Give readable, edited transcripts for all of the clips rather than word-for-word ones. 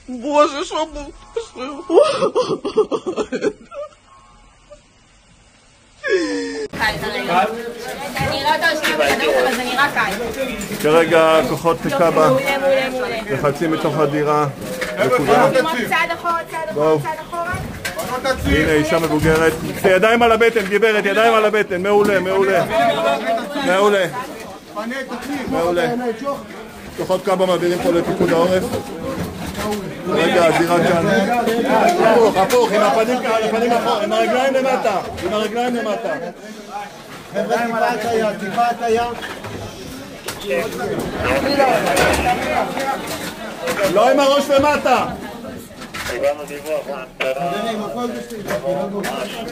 Боже, що був? כרגע כוחות קאבה מחלצים מתוך הדירה. נקודה. צעד אחורה, צעד אחורה. הנה אישה מבוגרת. ידיים על הבטן, גברת, ידיים על הבטן. מעולה, מעולה. מעולה. מעולה. כוחות קאבה מעבירים פה לפיקוד העורף. רגע, הזירה כאן. הפוך, עם הפנים אחורה, עם הרגליים למטה. עם הרגליים למטה. טיפה הטיה. לא עם הראש למטה.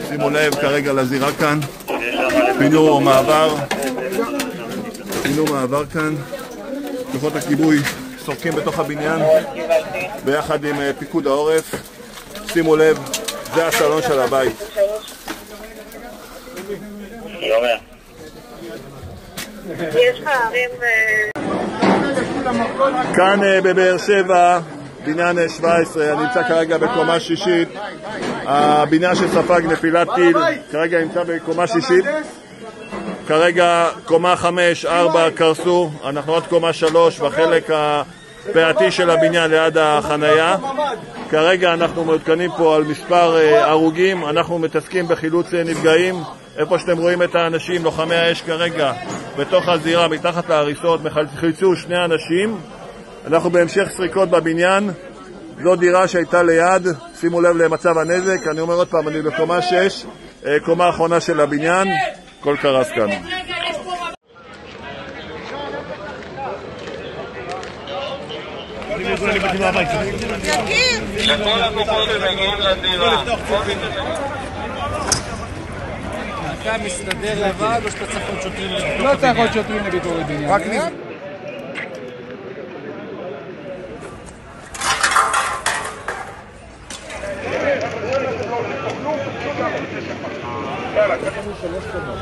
שימו לב כרגע לזירה כאן. פינו מעבר כאן. כוחות הכיבוי סורקים בתוך הבניין ביחד עם פיקוד העורף. שימו לב, זה הסלון של הבית. יש לך ערים... כאן בבאר שבע, בניין 17, אני נמצא כרגע בקומה שישית. הבניין שספג נפילת טיל כרגע נמצא בקומה שישית. כרגע קומה 5, 4 קרסו, אנחנו עוד קומה 3 בחלק הפאתי של הבניין ליד החנייה. כרגע אנחנו מעודכנים פה על מספר הרוגים, אנחנו מתעסקים בחילוץ נפגעים. איפה שאתם רואים את האנשים, לוחמי האש כרגע בתוך הזירה, מתחת להריסות, חילצו 2 אנשים. אנחנו בהמשך סריקות בבניין. זו דירה שהייתה ליד, שימו לב למצב הנזק. אני אומר עוד פעם, אני בקומה 6, קומה האחרונה של הבניין, כל קרס כאן. לכל הכוחות שמגיעים לדירה. אתה מסתדר לבד או שאתה צריך עוד שוטרים לביקורת בניין? לא צריך עוד שוטרים לביקורת בניין. רק נז... שלוש קומות.